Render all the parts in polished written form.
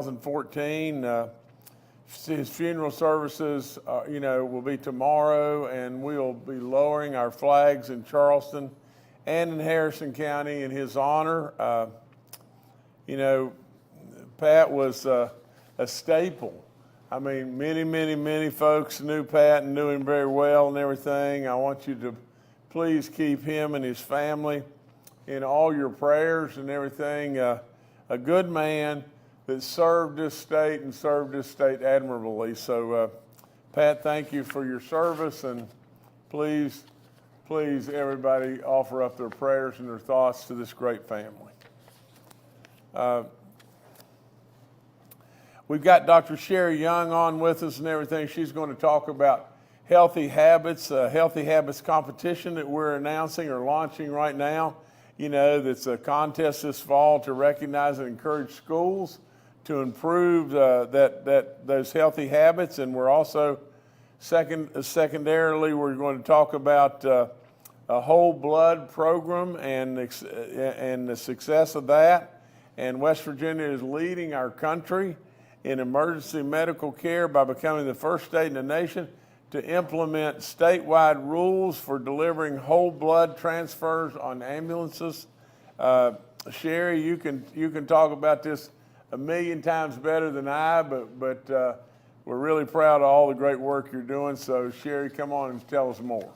2014. His funeral services, will be tomorrow, and we'll be lowering our flags in Charleston and in Harrison County in his honor. Pat was a staple. I mean, many folks knew Pat and knew him very well and everything. I want you to please keep him and his family in all your prayers and everything. A good man that served this state and served this state admirably. So, Pat, thank you for your service, and please, everybody offer up their prayers and their thoughts to this great family. We've got Dr. Sherry Young on with us and everything. She's going to talk about healthy habits competition that we're announcing or launching right now. That's a contest this fall to recognize and encourage schools to improve those healthy habits. And we're also, secondarily, we're going to talk about a whole blood program and the success of that. And West Virginia is leading our country in emergency medical care by becoming the first state in the nation to implement statewide rules for delivering whole blood transfers on ambulances. Sherry, you can talk about this a million times better than I, but we're really proud of all the great work you're doing. So Sherry, come on and tell us more.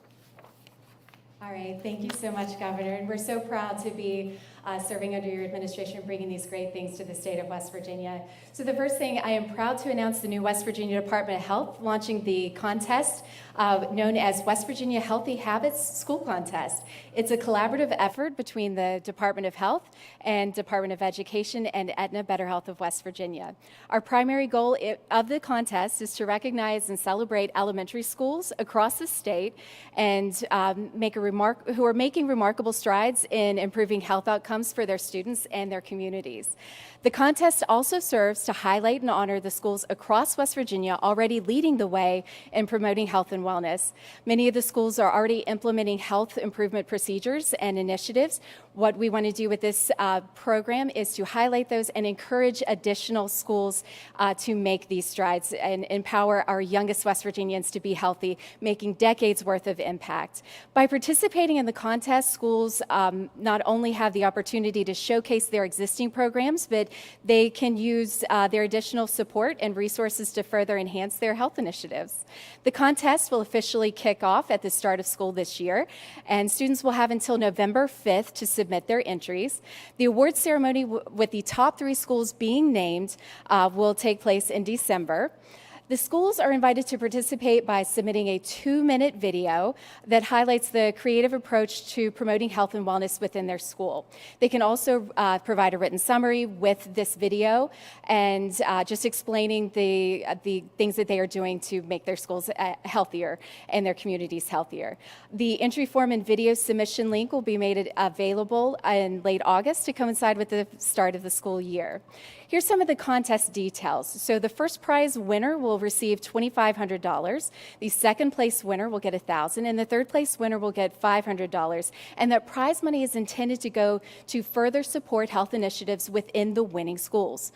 All right, thank you so much, Governor. And we're so proud to be serving under your administration, bringing these great things to the state of West Virginia. So the first thing, I am proud to announce the new West Virginia Department of Health launching the contest known as West Virginia Healthy Habits School Contest. It's a collaborative effort between the Department of Health and Department of Education and Aetna Better Health of West Virginia. Our primary goal of the contest is to recognize and celebrate elementary schools across the state and who are making remarkable strides in improving health outcomes for their students and their communities. The contest also serves to highlight and honor the schools across West Virginia already leading the way in promoting health and wellness. Many of the schools are already implementing health improvement procedures and initiatives. What we want to do with this program is to highlight those and encourage additional schools to make these strides and empower our youngest West Virginians to be healthy, making decades worth of impact. By participating in the contest, schools not only have the opportunity to showcase their existing programs, but they can use their additional support and resources to further enhance their health initiatives. The contest will officially kick off at the start of school this year, and students will have until November 5th to submit their entries. The award ceremony with the top 3 schools being named will take place in December. The schools are invited to participate by submitting a 2-minute video that highlights the creative approach to promoting health and wellness within their school. They can also provide a written summary with this video and just explaining the things that they are doing to make their schools healthier and their communities healthier. The entry form and video submission link will be made available in late August to coincide with the start of the school year. Here's some of the contest details. So the first prize winner will receive $2,500. The second place winner will get $1,000, and the third place winner will get $500. And that prize money is intended to go to further support health initiatives within the winning schools.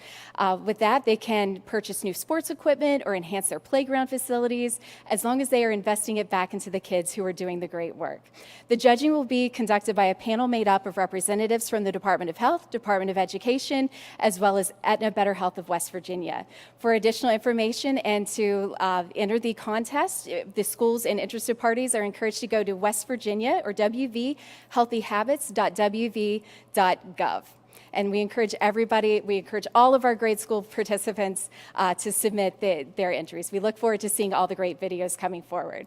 With that, they can purchase new sports equipment or enhance their playground facilities, as long as they are investing it back into the kids who are doing the great work. The judging will be conducted by a panel made up of representatives from the Department of Health, Department of Education, as well as Aetna Better Health of West Virginia. For additional information and to enter the contest, the schools and interested parties are encouraged to go to West Virginia or wvhealthyhabits.wv.gov. And we encourage all of our grade school participants to submit their entries. We look forward to seeing all the great videos coming forward.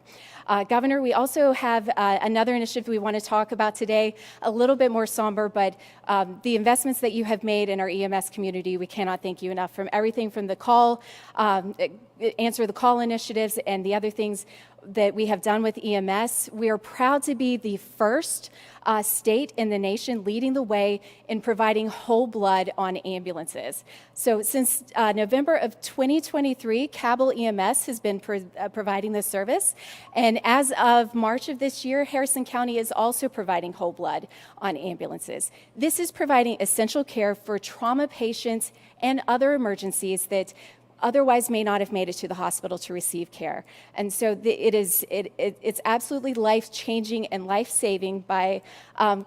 Governor, we also have another initiative we want to talk about today, a little bit more somber, but the investments that you have made in our EMS community, we cannot thank you enough. From everything from the call answer the call initiatives and the other things that we have done with EMS. We are proud to be the first state in the nation leading the way in providing whole blood on ambulances. So since November of 2023, Cabell EMS has been providing this service. And as of March of this year, Harrison County is also providing whole blood on ambulances. This is providing essential care for trauma patients and other emergencies that otherwise may not have made it to the hospital to receive care. And so it's absolutely life-changing and life-saving by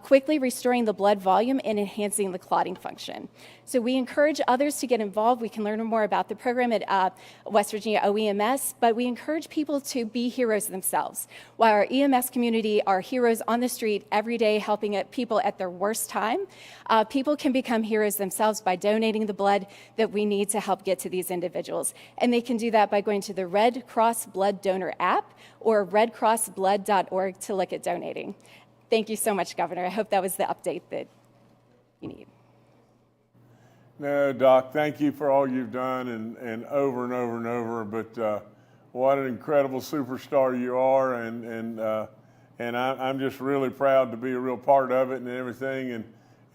quickly restoring the blood volume and enhancing the clotting function. So we encourage others to get involved. We can learn more about the program at West Virginia OEMS, but we encourage people to be heroes themselves. While our EMS community are heroes on the street every day helping people at their worst time, people can become heroes themselves by donating the blood that we need to help get to these individuals. And they can do that by going to the Red Cross Blood Donor app or redcrossblood.org to look at donating. Thank you so much, Governor. I hope that was the update that you need. No, Doc, thank you for all you've done and over and over and over. But what an incredible superstar you are, and I'm just really proud to be a real part of it and everything, and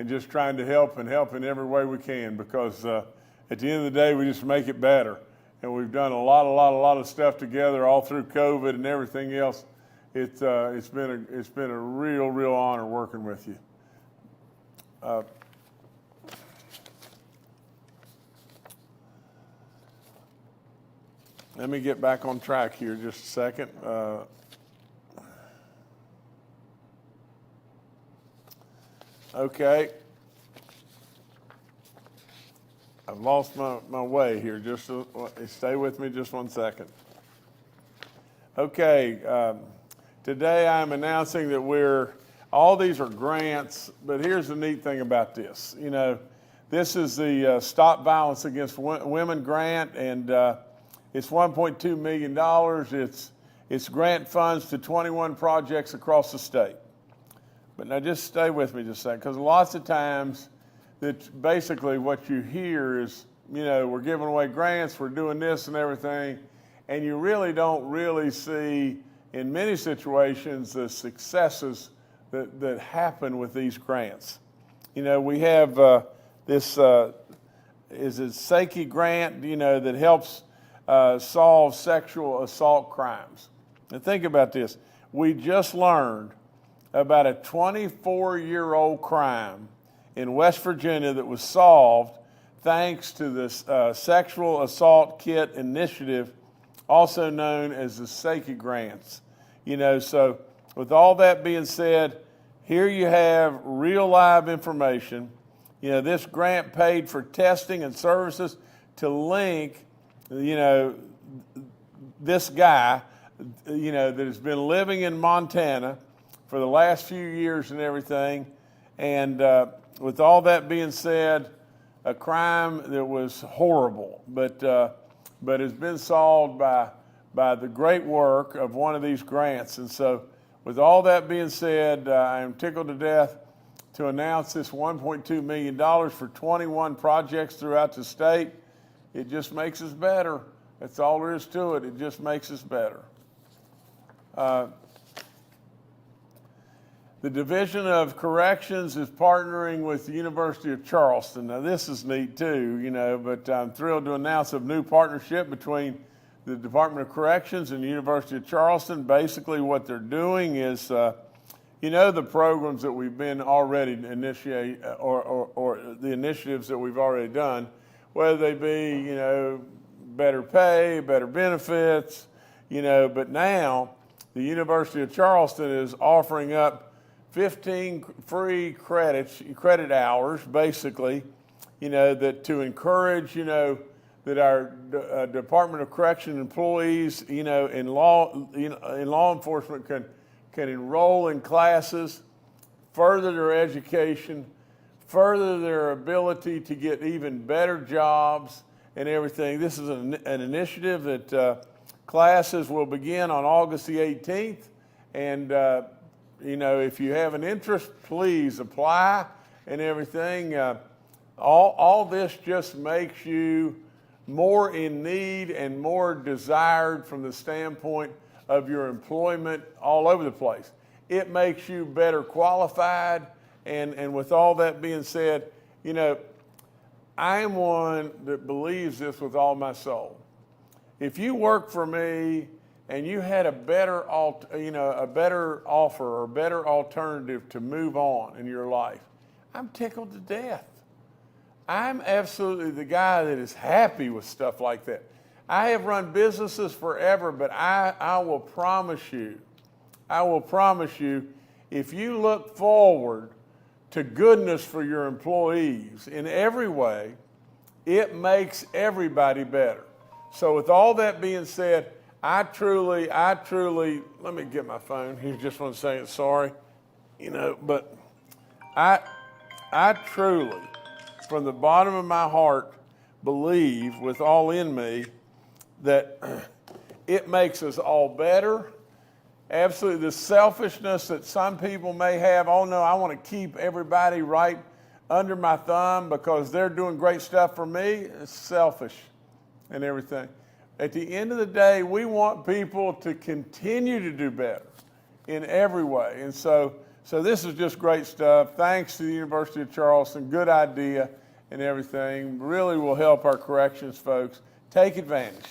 just trying to help in every way we can, because at the end of the day, we just make it better. And we've done a lot of stuff together all through COVID and everything else. It's been a real honor working with you. Let me get back on track here just a second. Okay. I've lost my way here. Just stay with me just 1 second. Okay. Today I'm announcing that all these are grants, but here's the neat thing about this. You know, this is the Stop Violence Against Women grant, and it's $1.2 million. It's grant funds to 21 projects across the state. But now just stay with me just a second, because lots of times that basically what you hear is, you know, we're giving away grants, we're doing this and everything, and you really don't really see, in many situations, the successes that happen with these grants. You know, we have this is a SAKE grant, you know, that helps solve sexual assault crimes. And think about this. We just learned about a 24-year-old crime in West Virginia that was solved thanks to this Sexual Assault Kit Initiative, also known as the SAKE grants. You know, so with all that being said, here you have real live information. You know, this grant paid for testing and services to link, you know, this guy, you know, that has been living in Montana for the last few years and everything. And with all that being said, a crime that was horrible, but has been solved by the great work of one of these grants. And so with all that being said, I am tickled to death to announce this $1.2 million for 21 projects throughout the state. It just makes us better. That's all there is to it. It just makes us better. The Division of Corrections is partnering with the University of Charleston. Now, this is neat too, you know, but I'm thrilled to announce a new partnership between the Department of Corrections and the University of Charleston. Basically, what they're doing is, you know, the programs that we've been already initiate, or the initiatives that we've already done, whether they be, you know, better pay, better benefits, you know, but now the University of Charleston is offering up 15 free credit hours, basically, you know, that to encourage, you know, that our Department of Correction employees, you know, in law enforcement can enroll in classes, further their education, further their ability to get even better jobs and everything. This is an initiative that classes will begin on August the 18th, and you know, if you have an interest, please apply and everything. All this just makes you more in need and more desired from the standpoint of your employment all over the place. It makes you better qualified. And with all that being said, you know, I am one that believes this with all my soul. If you work for me and you had a better offer or a better alternative to move on in your life, I'm tickled to death. I'm absolutely the guy that is happy with stuff like that. I have run businesses forever, but I will promise you, if you look forward to goodness for your employees in every way, it makes everybody better. So with all that being said, I truly, let me get my phone here just want to say it, sorry, but I truly, from the bottom of my heart, believe with all in me that it makes us all better. Absolutely, the selfishness that some people may have, oh no, I want to keep everybody right under my thumb because they're doing great stuff for me, it's selfish and everything. At the end of the day, we want people to continue to do better in every way. And so this is just great stuff. Thanks to the University of Charleston, good idea and everything. Really will help our corrections folks. Take advantage.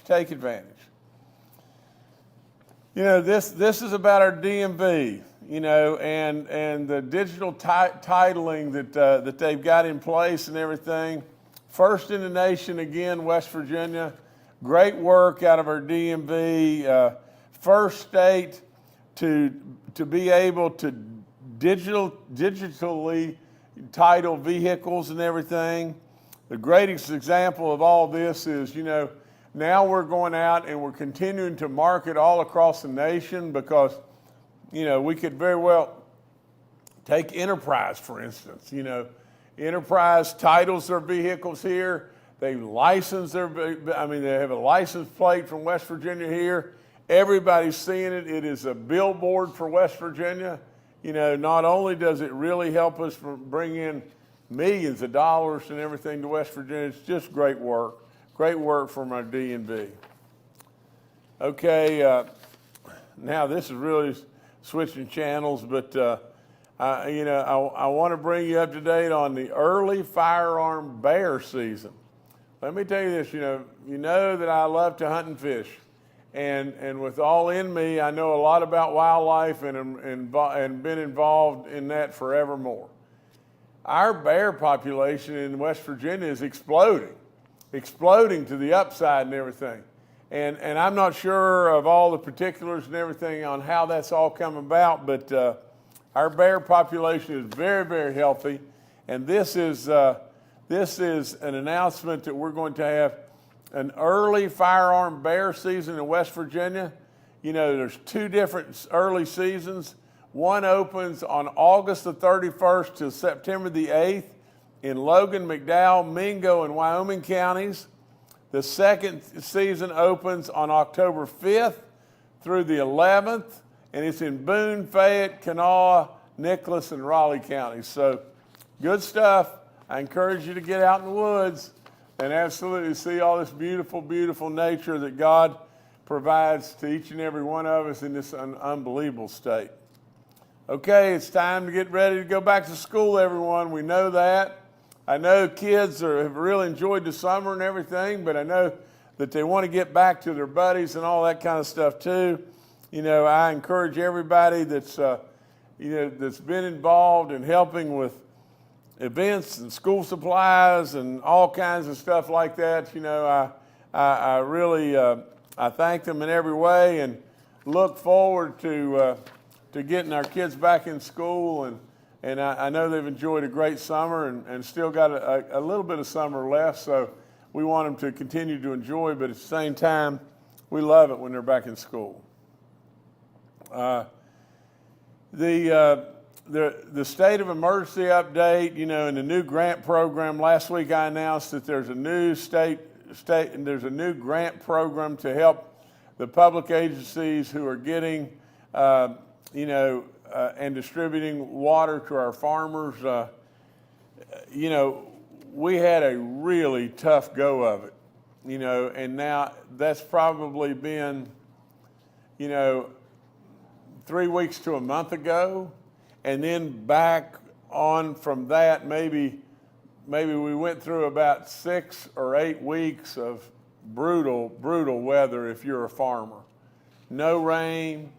You know, this is about our DMV, and the digital titling that they've got in place and everything. First in the nation again, West Virginia. Great work out of our DMV. First state to be able to digitally title vehicles and everything. The greatest example of all this is, now we're going out and we're continuing to market all across the nation because, we could very well take Enterprise, for instance. Enterprise titles their vehicles here. They license they have a license plate from West Virginia here. Everybody's seeing it. It is a billboard for West Virginia. Not only does it really help us bring in millions of dollars and everything to West Virginia, it's just great work. Great work from our DMV. Okay, now this is really switching channels, but I want to bring you up to date on the early firearm bear season. Let me tell you this, you know that I love to hunt and fish, and with all in me, I know a lot about wildlife and been involved in that forevermore. Our bear population in West Virginia is exploding to the upside and everything. And I'm not sure of all the particulars and everything on how that's all come about, but our bear population is very, very healthy. And this is an announcement that we're going to have an early firearm bear season in West Virginia. There's two different early seasons. One opens on August the 31st to September the 8th in Logan, McDowell, Mingo, and Wyoming counties. The second season opens on October 5th through the 11th, and it's in Boone, Fayette, Kanawha, Nicholas, and Raleigh counties. So good stuff. I encourage you to get out in the woods and absolutely see all this beautiful, beautiful nature that God provides to each and every one of us in this unbelievable state. Okay, it's time to get ready to go back to school, everyone. We know that. I know kids have really enjoyed the summer and everything, but I know that they want to get back to their buddies and all that kind of stuff too. I encourage everybody that's been involved in helping with events and school supplies and all kinds of stuff like that. I really I thank them in every way and look forward to getting our kids back in school, and I know they've enjoyed a great summer and still got a little bit of summer left, so we want them to continue to enjoy, but at the same time, we love it when they're back in school. The state of emergency update, in the new grant program, last week I announced that there's a new there's a new grant program to help the public agencies who are getting and distributing water to our farmers. We had a really tough go of it you know, and now that's probably been, you know, 3 weeks to a month ago. And then back on from that, maybe we went through about 6 or 8 weeks of brutal weather if you're a farmer. No rain,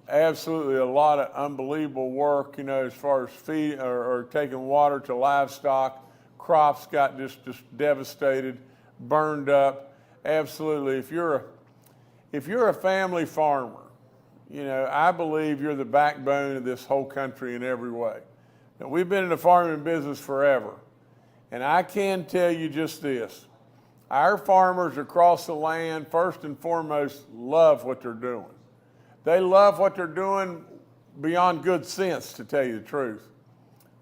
absolutely a lot of unbelievable work, you know, as far as feed or taking water to livestock. Crops got just devastated, burned up. Absolutely. If you're a family farmer, you know, I believe you're the backbone of this whole country in every way. Now, we've been in the farming business forever, and I can tell you just this. Our farmers across the land, first and foremost, love what they're doing. They love what they're doing beyond good sense, to tell you the truth.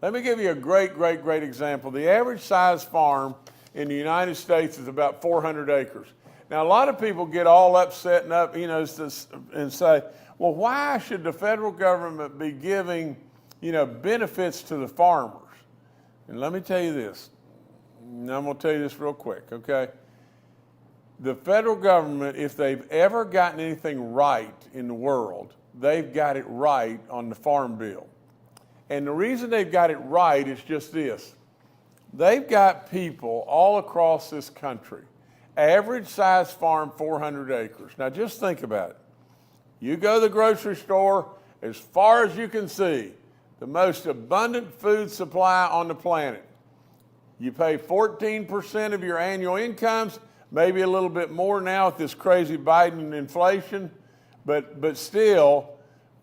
Let me give you a great example. The average size farm in the United States is about 400 acres. Now, a lot of people get all upset and up, you know, and say, well, why should the federal government be giving, you know, benefits to the farmers? And let me tell you this, and I'm going to tell you this real quick, okay? The federal government, if they've ever gotten anything right in the world, they've got it right on the Farm Bill. And the reason they've got it right is just this. They've got people all across this country, average size farm, 400 acres. Now just think about it. You go to the grocery store, as far as you can see, the most abundant food supply on the planet. You pay 14% of your annual incomes, maybe a little bit more now with this crazy Biden inflation, but still,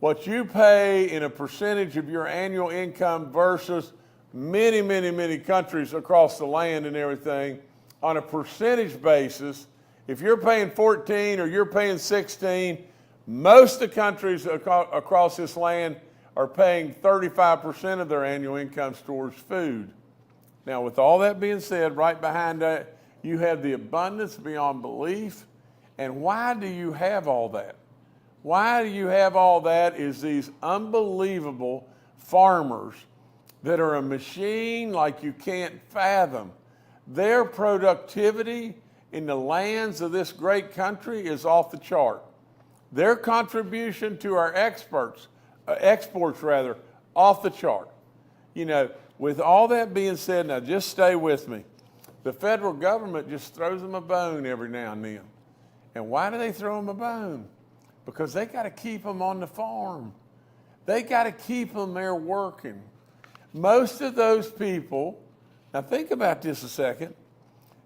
what you pay in a percentage of your annual income versus many countries across the land and everything, on a percentage basis, if you're paying 14 or you're paying 16, most of the countries across this land are paying 35% of their annual incomes towards food. Now, with all that being said, right behind that, you have the abundance beyond belief. And why do you have all that? Why do you have all that is these unbelievable farmers that are a machine like you can't fathom. Their productivity in the lands of this great country is off the chart. Their contribution to our exports, off the chart. You know, with all that being said, now just stay with me. The federal government just throws them a bone every now and then. And why do they throw them a bone? Because they got to keep them on the farm. They got to keep them there working. Most of those people, now think about this a second.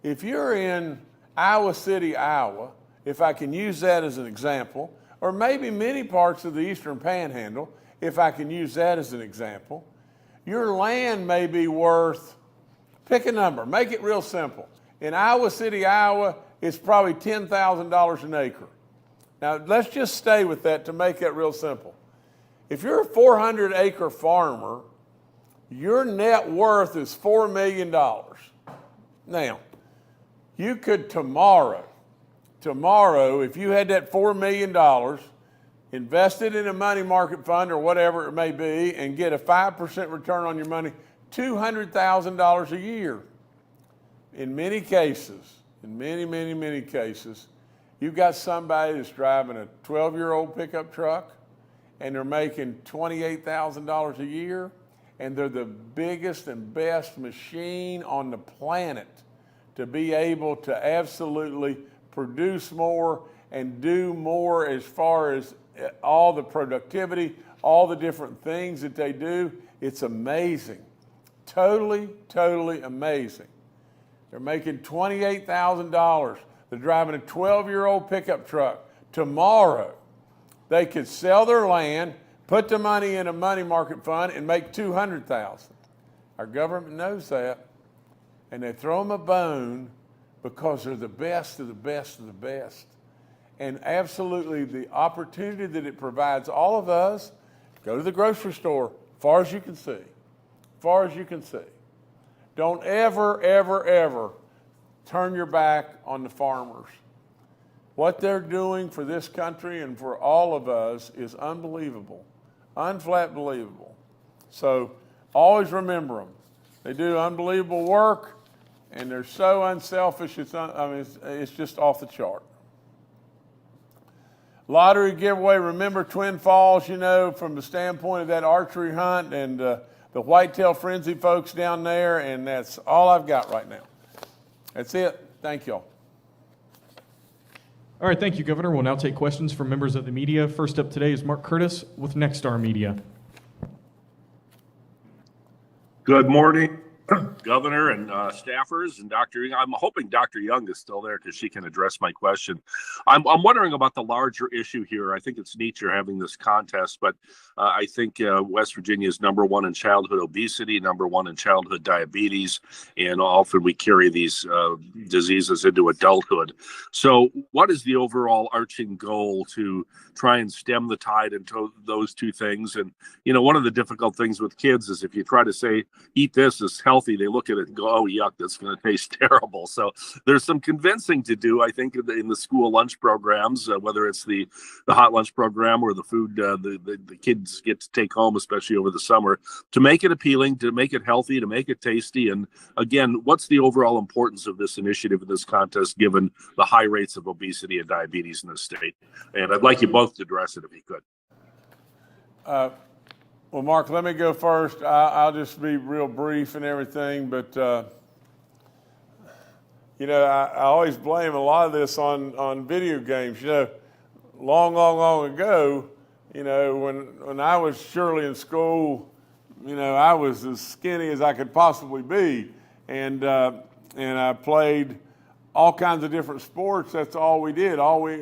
If you're in Iowa City, Iowa, if I can use that as an example, or maybe many parts of the Eastern Panhandle, if I can use that as an example, your land may be worth, pick a number, make it real simple. In Iowa City, Iowa, it's probably $10,000 an acre. Now, let's just stay with that to make that real simple. If you're a 400-acre farmer, your net worth is $4 million. Now, you could tomorrow, if you had that $4 million invested in a money market fund or whatever it may be and get a 5% return on your money, $200,000 a year. In many cases, in many cases, you've got somebody that's driving a 12-year-old pickup truck and they're making $28,000 a year, and they're the biggest and best machine on the planet to be able to absolutely produce more and do more as far as all the productivity, all the different things that they do. It's amazing. Totally amazing. They're making $28,000. They're driving a 12-year-old pickup truck. Tomorrow, they could sell their land, put the money in a money market fund, and make $200,000. Our government knows that, and they throw them a bone because they're the best of the best of the best. And absolutely, the opportunity that it provides all of us, go to the grocery store, far as you can see. Don't ever turn your back on the farmers. What they're doing for this country and for all of us is unbelievable, unflat believable. So always remember them. They do unbelievable work, and they're so unselfish. It's just off the chart. Lottery giveaway. Remember Twin Falls, from the standpoint of that archery hunt and the Whitetail Frenzy folks down there, and that's all I've got right now. That's it. Thank y'all. All right, thank you, Governor. We'll now take questions from members of the media. First up today is Mark Curtis with Nexstar Media. Good morning, Governor and staffers and Dr. Young. I'm hoping Dr. Young is still there because she can address my question. I'm wondering about the larger issue here. I think it's neat you're having this contest, but I think West Virginia is number one in childhood obesity, number one in childhood diabetes, and often we carry these diseases into adulthood. So what is the overall arching goal to try and stem the tide into those two things? And, one of the difficult things with kids is if you try to say, eat this, it's healthy, they look at it and go, oh, yuck, that's going to taste terrible. So there's some convincing to do, I think, in the school lunch programs, whether it's the hot lunch program or the food the kids get to take home, especially over the summer, to make it appealing, to make it healthy, to make it tasty. And again, what's the overall importance of this initiative in this contest, given the high rates of obesity and diabetes in the state? And I'd like you both to address it if you could. Well, Mark, let me go first. I'll just be real brief and everything, but I always blame a lot of this on video games. Long ago, when I was surely in school, I was as skinny as I could possibly be, and I played all kinds of different sports. That's all we did. All we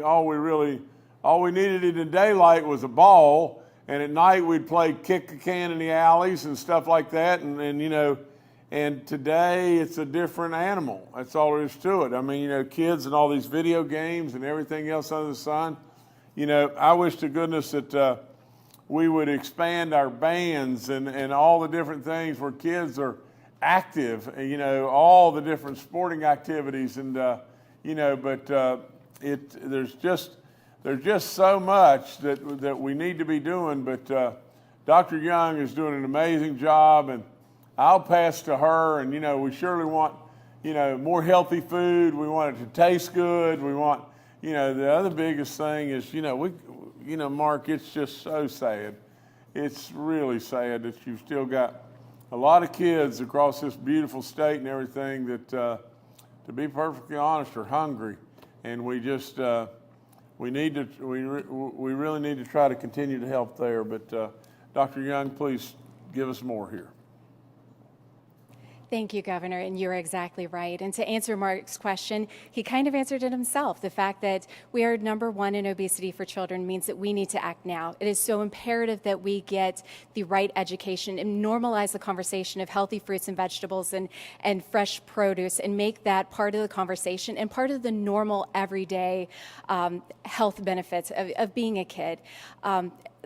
needed in the daylight was a ball. And at night we'd play kick a can in the alleys and stuff like that. And today it's a different animal. That's all there is to it. Kids and all these video games and everything else under the sun. I wish to goodness that we would expand our bands and all the different things where kids are active, all the different sporting activities. And, there's just so much that we need to be doing, but Dr. Young is doing an amazing job, and I'll pass to her. And we surely want more healthy food. We want it to taste good. We want the other biggest thing is Mark, it's just so sad. It's really sad that you've still got a lot of kids across this beautiful state and everything that, to be perfectly honest, are hungry, and we just. We really need to try to continue to help there. But Dr. Young, please give us more here. Thank you, Governor, and you're exactly right. And to answer Mark's question, he kind of answered it himself. The fact that we are number one in obesity for children means that we need to act now. It is so imperative that we get the right education and normalize the conversation of healthy fruits and vegetables and fresh produce, and make that part of the conversation and part of the normal everyday health benefits of being a kid.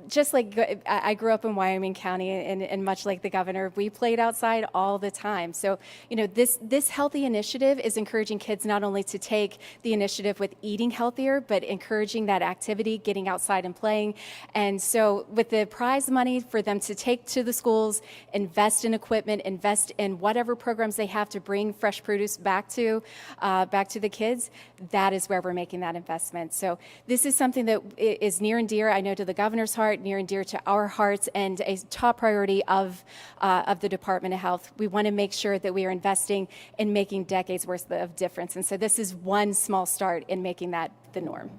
Just like I grew up in Wyoming County, and much like the governor, we played outside all the time. So, this healthy initiative is encouraging kids not only to take the initiative with eating healthier, but encouraging that activity, getting outside and playing. And so with the prize money for them to take to the schools, invest in equipment, invest in whatever programs they have to bring fresh produce back to the kids, that is where we're making that investment. So this is something that is near and dear, I know, to the governor's heart, near and dear to our hearts, and a top priority of the Department of Health. We want to make sure that we are investing in making decades worth of difference. And so this is one small start in making that the norm.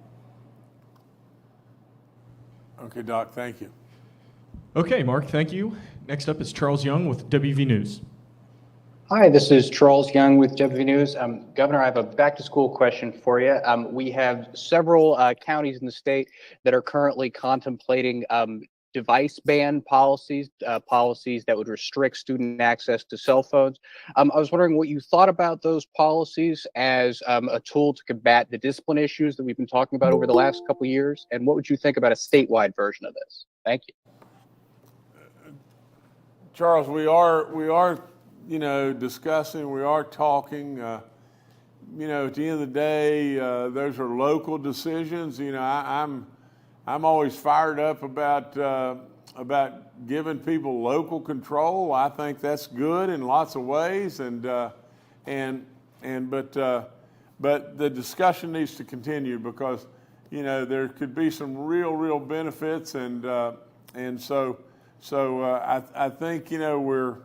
Okay, Doc, thank you. Okay, Mark, thank you. Next up is Charles Young with WV News. Hi, this is Charles Young with WV News. Governor, I have a back-to-school question for you. We have several counties in the state that are currently contemplating device ban policies that would restrict student access to cell phones. I was wondering what you thought about those policies as a tool to combat the discipline issues that we've been talking about over the last couple of years, and what would you think about a statewide version of this? Thank you. Charles, we are discussing, we are talking, at the end of the day, those are local decisions. I'm always fired up about giving people local control. I think that's good in lots of ways. And, but the discussion needs to continue because, you know, there could be some real benefits, and so I think, you know, we're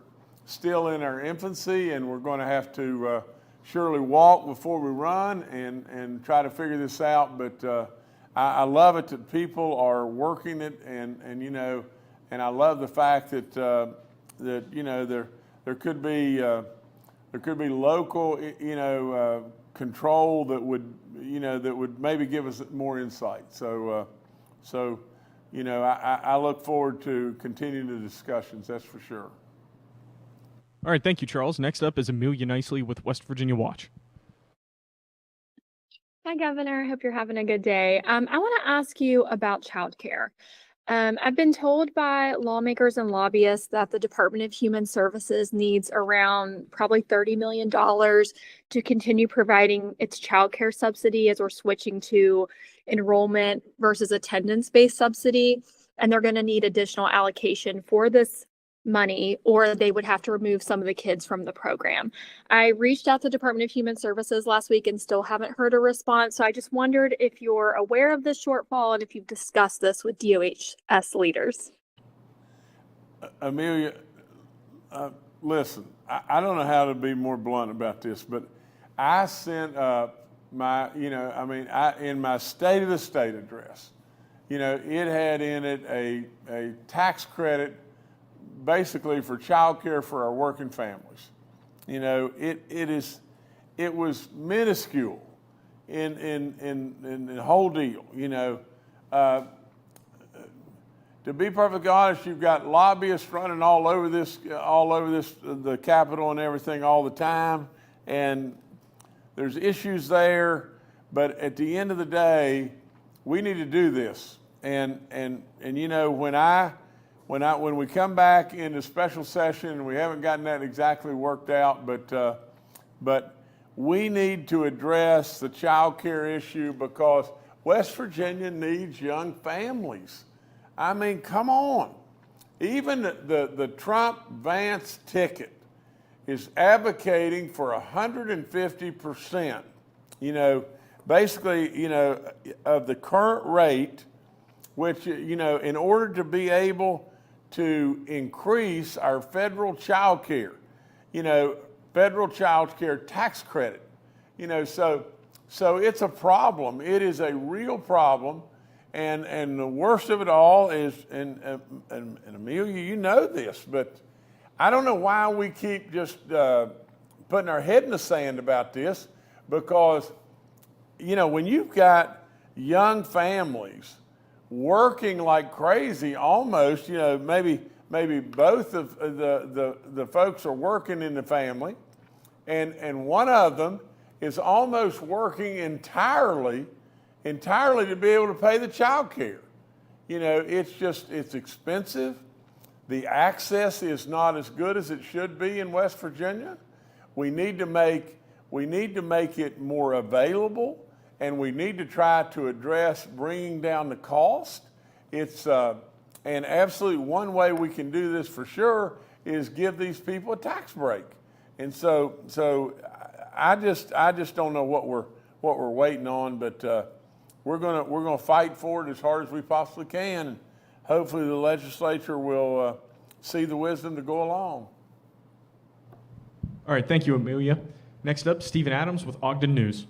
still in our infancy, and we're going to have to surely walk before we run and try to figure this out. But I love it that people are working it, and you know, and I love the fact that that, you know, there could be local, you know, control that would, you know, that would maybe give us more insight. So you know, I look forward to continuing the discussions. That's for sure. All right, thank you, Charles. Next up is Amelia Nicely with West Virginia Watch. Hi, Governor. I hope you're having a good day. I want to ask you about childcare. I've been told by lawmakers and lobbyists that the Department of Human Services needs around probably $30 million to continue providing its childcare subsidy as we're switching to enrollment versus attendance-based subsidy. And they're going to need additional allocation for this money, or they would have to remove some of the kids from the program. I reached out to the Department of Human Services last week and still haven't heard a response. So I just wondered if you're aware of this shortfall and if you've discussed this with DOHS leaders. Amelia, listen, I don't know how to be more blunt about this, but I sent my, you know, I mean, in my State of the State address, you know, it had in it a tax credit basically for child care for our working families. You know, it was minuscule in the whole deal. You know, to be perfectly honest, you've got lobbyists running all over this, the Capitol and everything all the time, and there's issues there. But at the end of the day, we need to do this. And you know, when we come back into special session, we haven't gotten that exactly worked out, but we need to address the child care issue because West Virginia needs young families. I mean, come on. Even the Trump-Vance ticket is advocating for 150%, you know, basically, you know, of the current rate, which, you know, in order to be able to increase our federal child care, you know, federal child care tax credit, you know, so it's a problem. It is a real problem. And the worst of it all is, and Amelia, you know this, but I don't know why we keep just putting our head in the sand about this, because, you know, when you've got young families working like crazy, almost, you know, maybe both of the folks are working in the family, and one of them is almost working entirely to be able to pay the child care. You know, it's expensive. The access is not as good as it should be in West Virginia. We need to make it more available, and we need to try to address bringing down the cost. It's and absolutely one way we can do this for sure is give these people a tax break. And so I just don't know what we're waiting on, but we're gonna fight for it as hard as we possibly can. And hopefully the legislature will see the wisdom to go along. All right, thank you, Amelia. Next up, Stephen Adams with Ogden News.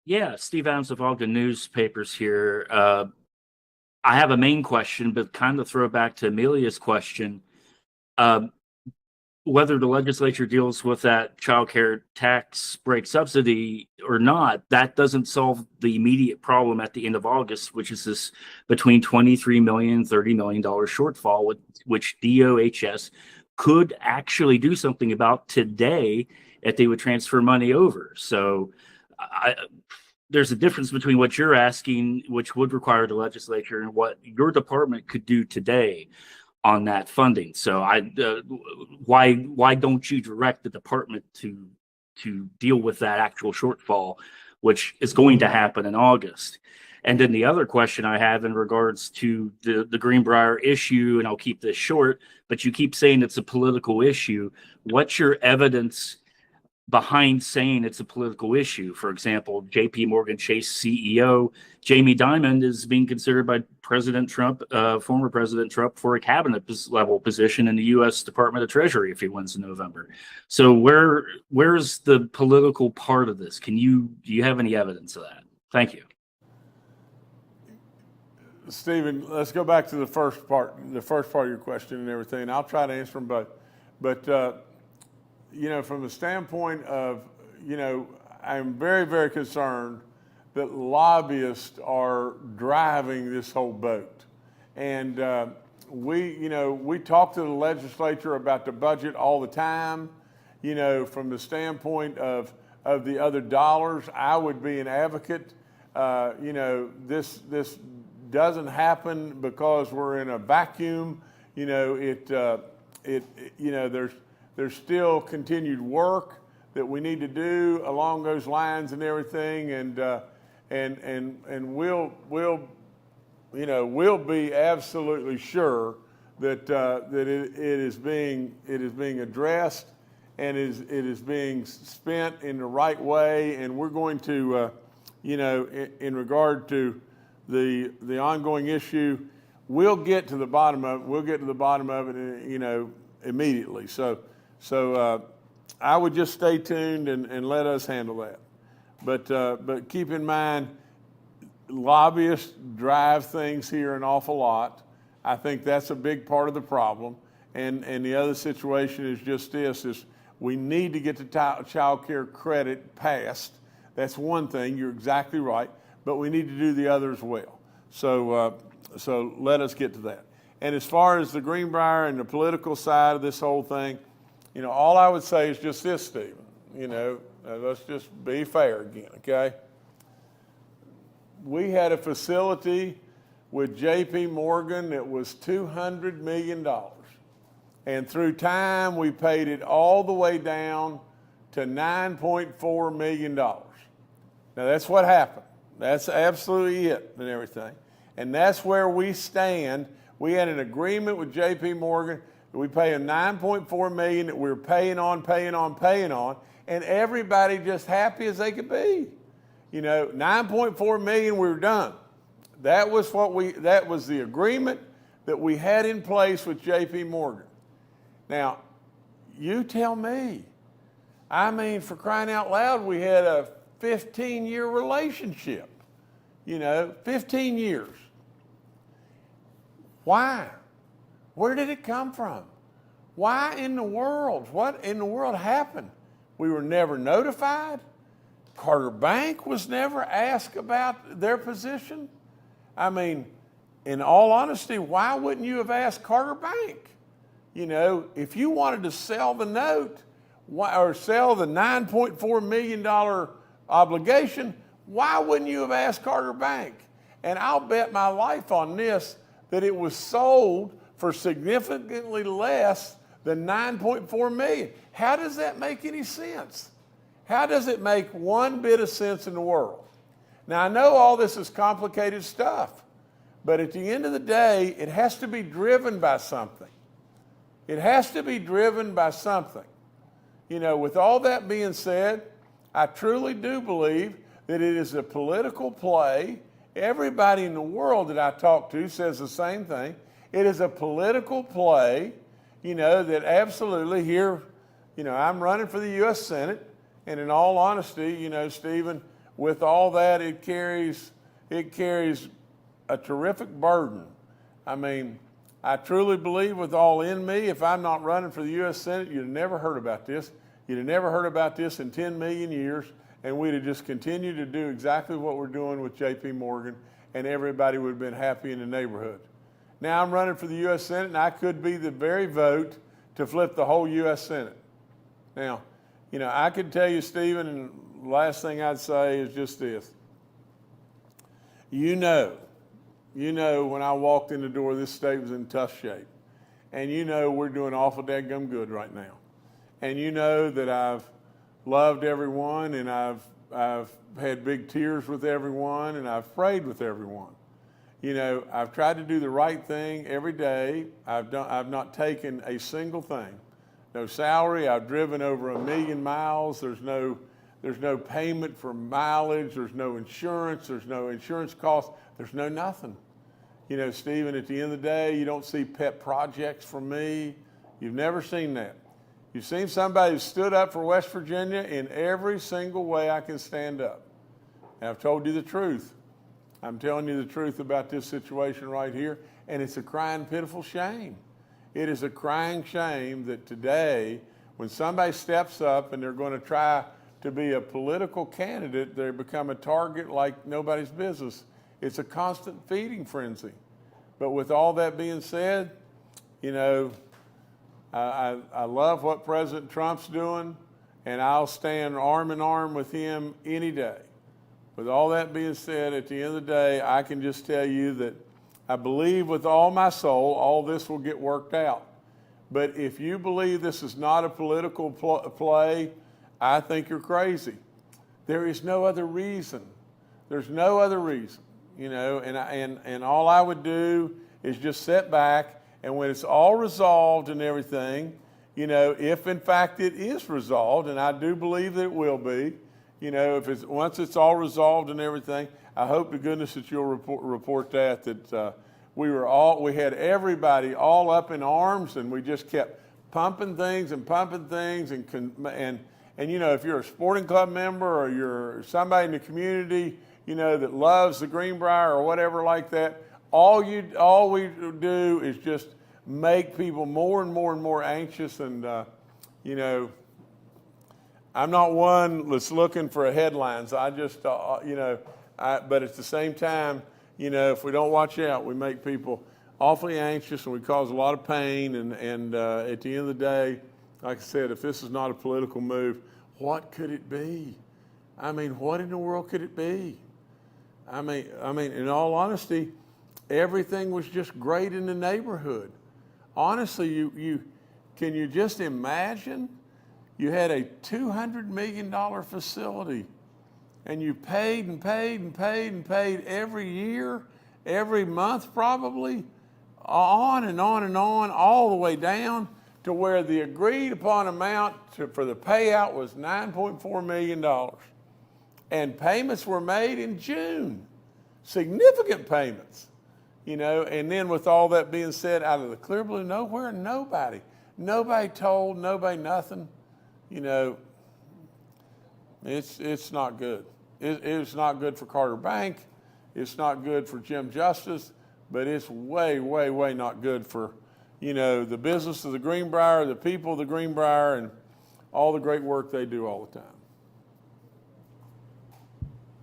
Yeah, Steve Adams of Ogden Newspapers here. I have a main question, but kind of throw back to Amelia's question. Whether the legislature deals with that child care tax break subsidy or not, that doesn't solve the immediate problem at the end of August, which is this between $23 million and $30 million shortfall, which DOHS could actually do something about today if they would transfer money over. So there's a difference between what you're asking, which would require the legislature, and what your department could do today on that funding. So why don't you direct the department to deal with that actual shortfall, which is going to happen in August? And then the other question I have in regards to the Greenbrier issue, and I'll keep this short, but you keep saying it's a political issue. What's your evidence behind saying it's a political issue? For example, JP Morgan Chase CEO Jamie Dimon is being considered by President Trump, former President Trump, for a cabinet level position in the U.S. Department of Treasury if he wins in November. So where's the political part of this? Do you have any evidence of that? Thank you. Stephen, let's go back to the first part of your question and everything, and I'll try to answer them both. But, from the standpoint of, I'm very, very concerned that lobbyists are driving this whole boat. And we talk to the legislature about the budget all the time. From the standpoint of the other dollars, I would be an advocate. This doesn't happen because we're in a vacuum. There's still continued work that we need to do along those lines and everything, and we'll be absolutely sure that it is being addressed, and it is being spent in the right way, and we're going to in regard to the ongoing issue, we'll get to the bottom of it. We'll get to the bottom of it, immediately. So I would just stay tuned and let us handle that. But keep in mind, lobbyists drive things here an awful lot. I think that's a big part of the problem. And the other situation is just this: is we need to get the child care credit passed. That's one thing. You're exactly right. But we need to do the other as well. So let us get to that. And as far as the Greenbrier and the political side of this whole thing, all I would say is just this, Stephen. Let's just be fair again, okay? We had a facility with JP Morgan that was $200 million. And through time, we paid it all the way down to $9.4 million. Now, that's what happened. That's absolutely it and everything. And that's where we stand. We had an agreement with JP Morgan that we pay them $9.4 million that we were paying on, and everybody just happy as they could be. $9.4 million, we were done. That was the agreement that we had in place with JP Morgan. Now, you tell me. For crying out loud, we had a 15-year relationship. 15 years. Why? Where did it come from? Why in the world? What in the world happened? We were never notified. Carter Bank was never asked about their position. In all honesty, why wouldn't you have asked Carter Bank? If you wanted to sell the note or sell the $9.4 million obligation, why wouldn't you have asked Carter Bank? And I'll bet my life on this that it was sold for significantly less than $9.4 million. How does that make any sense? How does it make one bit of sense in the world? Now, I know all this is complicated stuff, but at the end of the day, it has to be driven by something. It has to be driven by something. With all that being said, I truly do believe that it is a political play. Everybody in the world that I talk to says the same thing. It is a political play, that absolutely here, I'm running for the U.S. Senate, and in all honesty, Stephen, with all that, it carries a terrific burden. I truly believe with all in me, if I'm not running for the U.S. Senate, you'd have never heard about this. You'd have never heard about this in 10 million years, and we'd have just continued to do exactly what we're doing with JP Morgan, and everybody would have been happy in the neighborhood. Now I'm running for the U.S. Senate, and I could be the very vote to flip the whole U.S. Senate. Now, I could tell you, Stephen, and the last thing I'd say is just this. When I walked in the door, this state was in tough shape. And we're doing awful dadgum good right now. And that I've loved everyone, and I've I've had big tears with everyone, and I've prayed with everyone. You know, I've tried to do the right thing every day. I've not taken a single thing. No salary. I've driven over 1 million miles. There's no payment for mileage. There's no insurance. There's no insurance costs. There's no nothing. You know, Stephen, at the end of the day, you don't see pet projects from me. You've never seen that. You've seen somebody who stood up for West Virginia in every single way I can stand up. And I've told you the truth. I'm telling you the truth about this situation right here, and it's a crying, pitiful shame. It is a crying shame that today, when somebody steps up and they're going to try to be a political candidate, they become a target like nobody's business. It's a constant feeding frenzy. But with all that being said, you know, I love what President Trump's doing, and I'll stand arm in arm with him any day. With all that being said, at the end of the day, I can just tell you that I believe with all my soul, all this will get worked out. But if you believe this is not a political play, I think you're crazy. There is no other reason. There's no other reason, you know, and all I would do is just sit back, and when it's all resolved and everything, you know, if in fact it is resolved, and I do believe that it will be, you know, once it's all resolved and everything, I hope to goodness that you'll report that we had everybody all up in arms, and we just kept pumping things, and you know, if you're a sporting club member or you're somebody in the community, you know, that loves the Greenbrier or whatever like that, all we do is just make people more and more and more anxious, and you know, I'm not one that's looking for headlines. I just, you know, but at the same time, you know, if we don't watch out, we make people awfully anxious, and we cause a lot of pain. And at the end of the day, like I said, if this is not a political move, what could it be? I mean, what in the world could it be? I mean, in all honesty, everything was just great in the neighborhood. Honestly, can you just imagine? You had a $200 million facility, and you paid and paid and paid and paid every year, every month probably, on and on and on, all the way down to where the agreed upon amount for the payout was $9.4 million. And payments were made in June, significant payments, you know. And then with all that being said, out of the clear blue nowhere, nobody told, nobody nothing. You know, it's not good. It's not good for Carter Bank. It's not good for Jim Justice, but it's way, way, way not good for, you know, the business of the Greenbrier, the people of the Greenbrier, and all the great work they do all the time.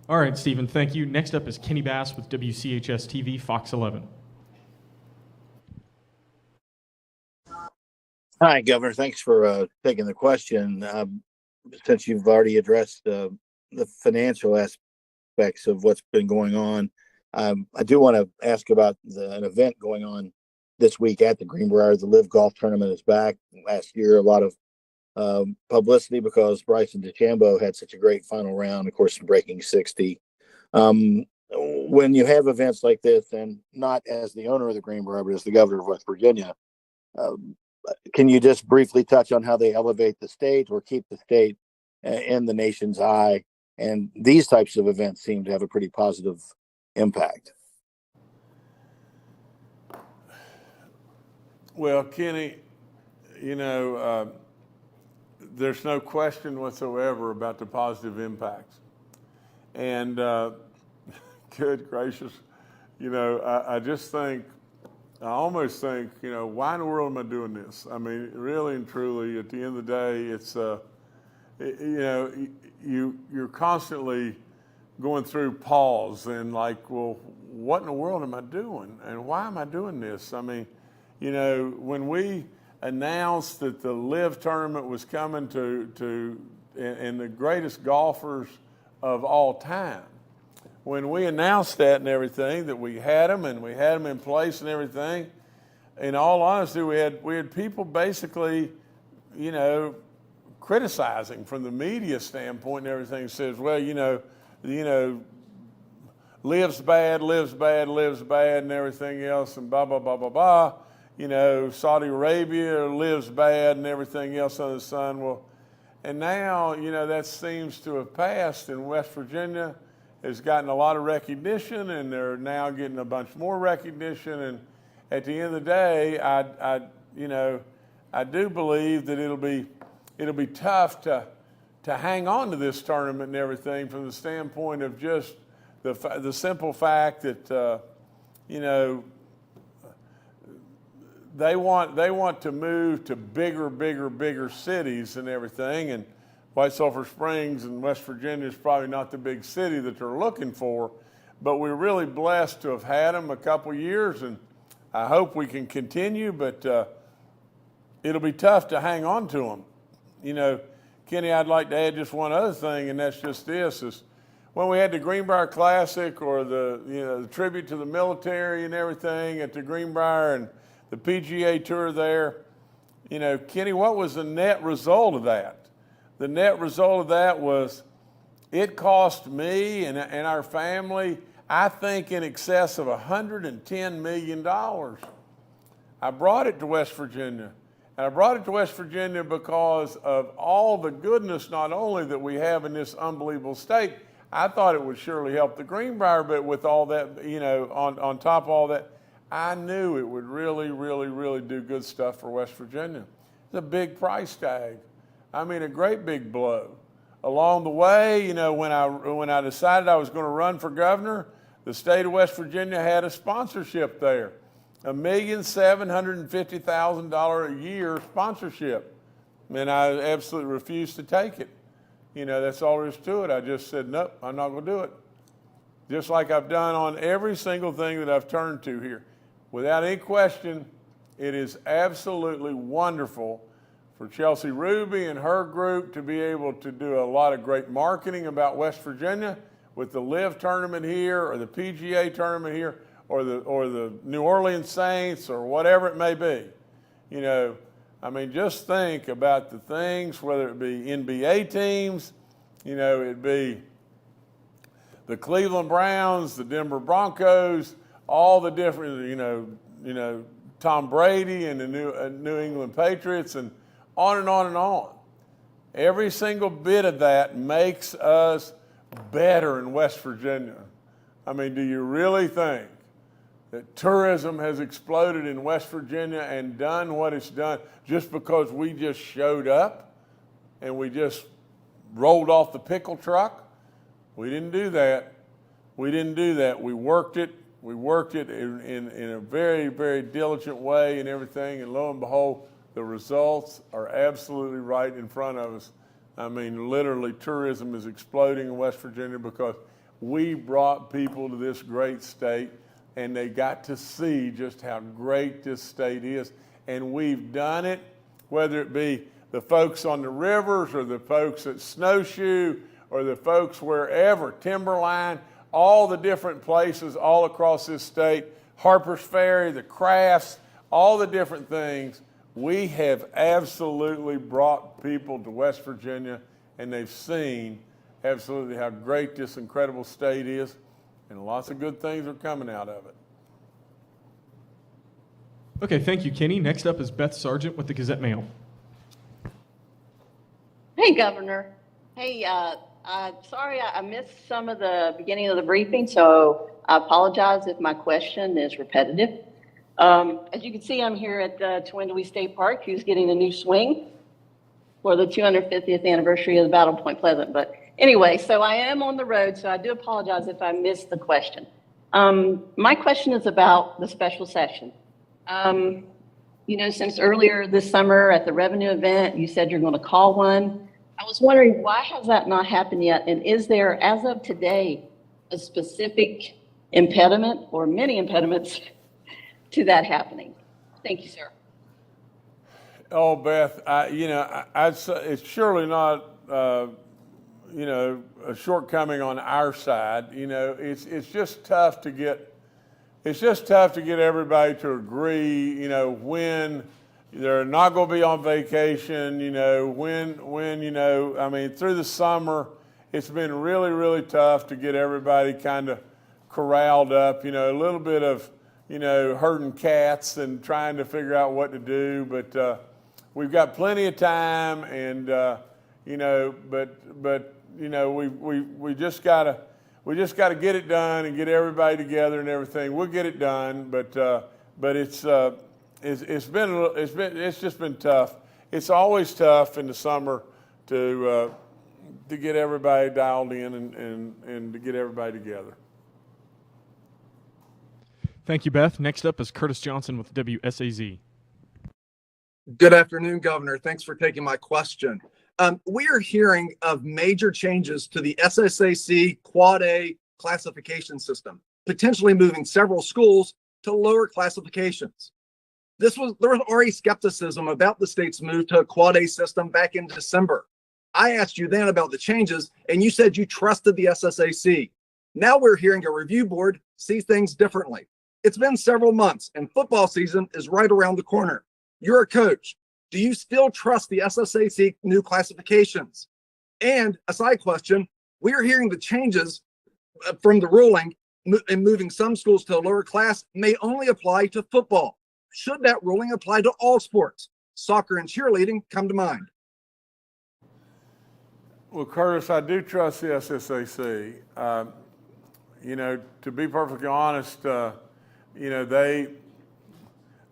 All right, Stephen, thank you. Next up is Kenny Bass with WCHS TV, Fox 11. Hi, Governor. Thanks for taking the question. Since you've already addressed the financial aspects of what's been going on, I do want to ask about an event going on this week at the Greenbrier. The Live Golf Tournament is back. Last year, a lot of publicity because Bryson DeChambeau had such a great final round, of course, breaking 60. When you have events like this, and not as the owner of the Greenbrier, but as the governor of West Virginia, can you just briefly touch on how they elevate the state or keep the state in the nation's eye? And these types of events seem to have a pretty positive impact. Well, Kenny, you know, there's no question whatsoever about the positive impacts. And good gracious, you know, I almost think, you know, why in the world am I doing this? I mean, really and truly, at the end of the day, it's, you know, you're constantly going through pause and like, well, what in the world am I doing? And why am I doing this? I mean, you know, when we announced that the Live tournament was coming and the greatest golfers of all time, when we announced that and everything, that we had them in place and everything, in all honesty, we had people basically, you know, criticizing from the media standpoint and everything. Says, well, lives bad, and everything else, and blah, blah, blah, blah, blah. Saudi Arabia lives bad and everything else under the sun. Well, and now, that seems to have passed, and West Virginia has gotten a lot of recognition, and they're now getting a bunch more recognition. And at the end of the day, I do believe that it'll be tough to hang on to this tournament and everything from the standpoint of just the simple fact that they want to move to bigger cities and everything, and White Sulphur Springs and West Virginia is probably not the big city that they're looking for, but we're really blessed to have had them a couple years, and I hope we can continue, but it'll be tough to hang on to them. Kenny, I'd like to add just one other thing, and that's just this, is when we had the Greenbrier Classic or the tribute to the military and everything at the Greenbrier and the PGA Tour there, Kenny, what was the net result of that? The net result of that was it cost me and our family, I think, in excess of $110 million. I brought it to West Virginia. And I brought it to West Virginia because of all the goodness, not only that we have in this unbelievable state. I thought it would surely help the Greenbrier, but with all that, on top of all that, I knew it would really, really, really do good stuff for West Virginia. It's a big price tag. I mean, a great big blow. Along the way, when I decided I was going to run for governor, the state of West Virginia had a sponsorship there, $1,750,000 a year sponsorship, and I absolutely refused to take it. That's all there is to it. I just said, nope, I'm not going to do it. Just like I've done on every single thing that I've turned to here. Without any question, it is absolutely wonderful for Chelsea Ruby and her group to be able to do a lot of great marketing about West Virginia with the LIV tournament here or the PGA tournament here or the New Orleans Saints or whatever it may be. Just think about the things, whether it be NBA teams, it'd be the Cleveland Browns, the Denver Broncos, all the different, Tom Brady and the New England Patriots, and on and on and on. Every single bit of that makes us better in West Virginia. Do you really think that tourism has exploded in West Virginia and done what it's done just because we just showed up and we just rolled off the pickle truck? We didn't do that. We worked it. We worked it in a very, very diligent way and everything, and lo and behold, the results are absolutely right in front of us. Literally, tourism is exploding in West Virginia because we brought people to this great state, and they got to see just how great this state is. And we've done it, whether it be the folks on the rivers or the folks at Snowshoe or the folks wherever, Timberline, all the different places all across this state, Harper's Ferry, the crafts, all the different things. We have absolutely brought people to West Virginia, and they've seen absolutely how great this incredible state is, and lots of good things are coming out of it. Okay, thank you, Kenny. Next up is Beth Sargent with the Gazette-Mail. Hey, Governor. Hey, sorry I missed some of the beginning of the briefing, so I apologize if my question is repetitive. As you can see, I'm here at Twin State Park, who's getting a new swing for the 250th anniversary of the Battle of Point Pleasant. But anyway, so I am on the road, so I do apologize if I missed the question. My question is about the special session. Since earlier this summer at the revenue event, you said you're going to call one. I was wondering, why has that not happened yet? And is there, as of today, a specific impediment or many impediments to that happening? Thank you, sir. Oh, Beth, I'd say it's surely not, a shortcoming on our side. It's just tough to get everybody to agree, when they're not going to be on vacation, I mean, through the summer, it's been really, really tough to get everybody kind of corralled up, a little bit of, herding cats and trying to figure out what to do. But we've got plenty of time, and, we just got to get it done and get everybody together and everything. We'll get it done, but it's just been tough. It's always tough in the summer to get everybody dialed in and to get everybody together. Thank you, Beth. Next up is Curtis Johnson with WSAZ. Good afternoon, Governor. Thanks for taking my question. We are hearing of major changes to the SSAC Quad A classification system, potentially moving several schools to lower classifications. There was already skepticism about the state's move to a Quad A system back in December. I asked you then about the changes, and you said you trusted the SSAC. Now we're hearing a review board see things differently. It's been several months, and football season is right around the corner. You're a coach. Do you still trust the SSAC new classifications? And a side question, we are hearing the changes from the ruling and moving some schools to a lower class may only apply to football. Should that ruling apply to all sports? Soccer and cheerleading come to mind. Well, Curtis, I do trust the SSAC. To be perfectly honest,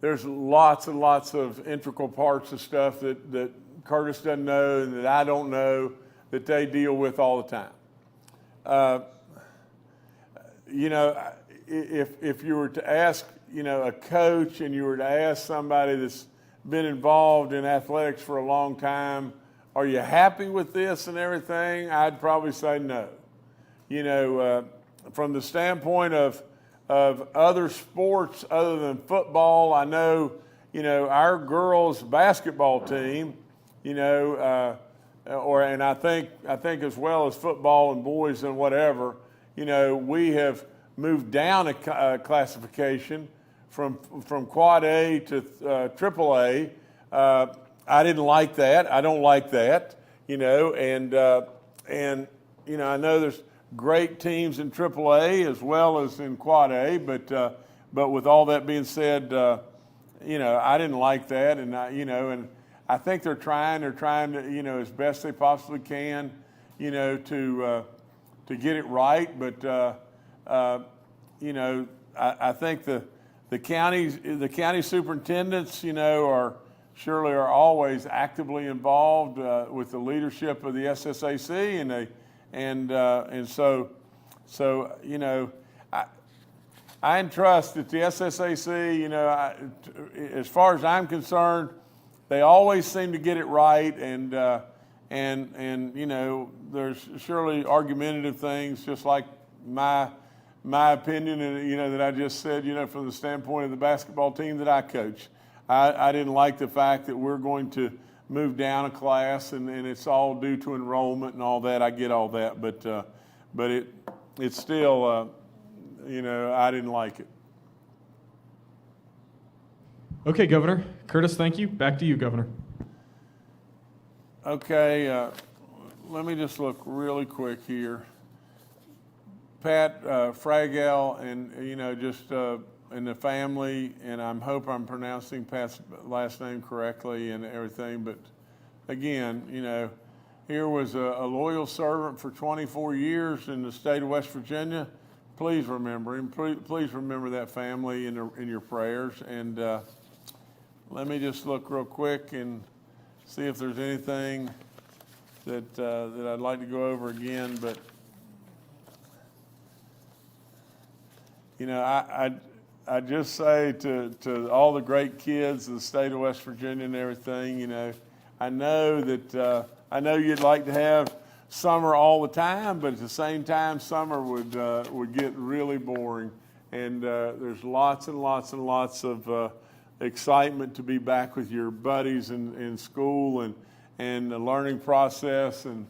there's lots and lots of integral parts of stuff that Curtis doesn't know and that I don't know that they deal with all the time. If you were to ask, a coach and you were to ask somebody that's been involved in athletics for a long time, are you happy with this and everything? I'd probably say no. From the standpoint of other sports other than football, I know, our girls basketball team, and I think as well as football and boys and whatever, we have moved down a classification from Quad A to Triple A. I didn't like that. I don't like that, and I know there's great teams in AAA as well as in Quad A, but with all that being said, I didn't like that, and and I think they're trying to, as best they possibly can, to get it right. But I think the county superintendents, are always actively involved with the leadership of the SSAC, and so I entrust that the SSAC, as far as I'm concerned, they always seem to get it right, and there's surely argumentative things, just like my opinion, and that I just said, from the standpoint of the basketball team that I coach. I didn't like the fact that we're going to move down a class, and it's all due to enrollment and all that. I get all that, but it's still, I didn't like it. Okay, Governor. Curtis, thank you. Back to you, Governor. Okay, let me just look really quick here. Pat Fragel and, just and the family, and I hope I'm pronouncing Pat's last name correctly and everything, but again, here was a loyal servant for 24 years in the state of West Virginia. Please remember him. Please remember that family in your prayers. And let me just look real quick and see if there's anything that I'd like to go over again, but I just say to all the great kids of the state of West Virginia and everything, I know that I know you'd like to have summer all the time, but at the same time, summer would get really boring. And there's lots and lots and lots of excitement to be back with your buddies in school and the learning process. And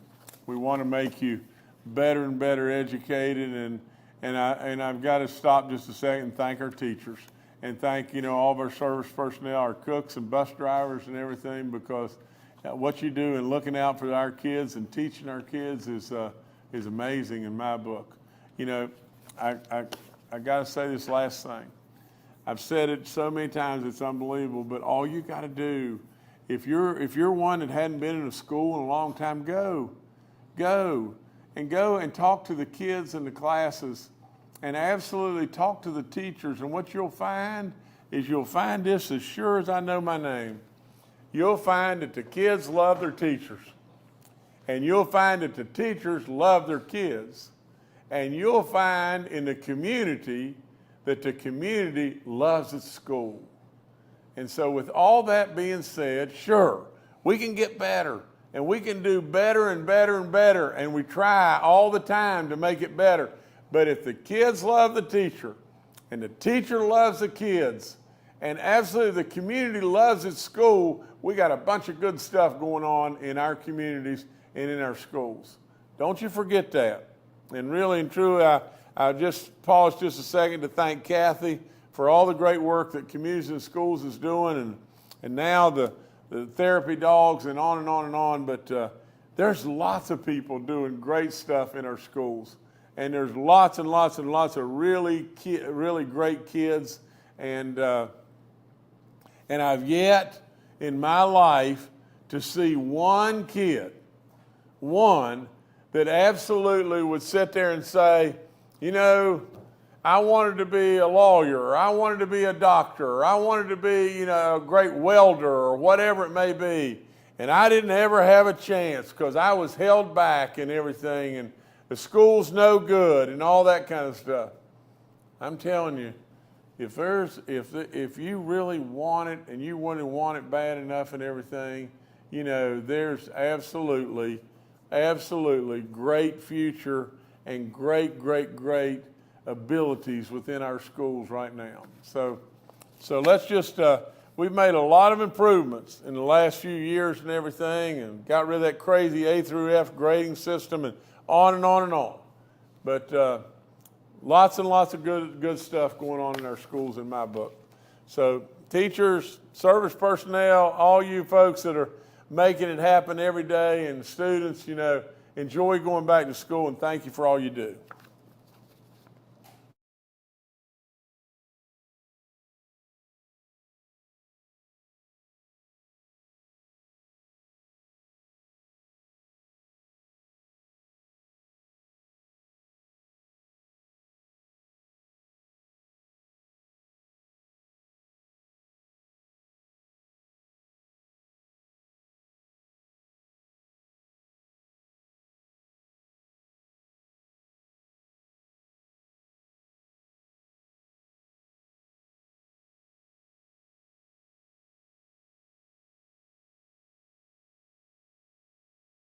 we want to make you better and better educated. And I've got to stop just a second and thank our teachers. and thank, all of our service personnel, our cooks and bus drivers and everything, because what you do in looking out for our kids and teaching our kids is amazing in my book. I got to say this last thing. I've said it so many times, it's unbelievable, but all you got to do, if you're one that hadn't been in a school in a long time, go and talk to the kids in the classes, and absolutely talk to the teachers. And what you'll find is this, as sure as I know my name. You'll find that the kids love their teachers, and you'll find that the teachers love their kids, and you'll find in the community that the community loves its school. And so with all that being said, sure, we can get better, and we can do better and better and better, and we try all the time to make it better. But if the kids love the teacher, and the teacher loves the kids, and absolutely the community loves its school, we got a bunch of good stuff going on in our communities and in our schools. Don't you forget that. And really and truly, I'll just pause just a second to thank Kathy for all the great work that Communities in Schools is doing, and now the therapy dogs and on and on and on. But there's lots of people doing great stuff in our schools. And there's lots and lots and lots of really great kids. And I've yet in my life to see one kid, that absolutely would sit there and say, I wanted to be a lawyer, or I wanted to be a doctor, or I wanted to be, a great welder, or whatever it may be. And I didn't ever have a chance because I was held back and everything, and the school's no good and all that kind of stuff. I'm telling you, if you really want it and you want to want it bad enough and everything, there's absolutely great future and great abilities within our schools right now. So let's just, we've made a lot of improvements in the last few years and everything, and got rid of that crazy A through F grading system and on and on and on. But lots and lots of good stuff going on in our schools in my book. So teachers, service personnel, all you folks that are making it happen every day, and students, enjoy going back to school, and thank you for all you do.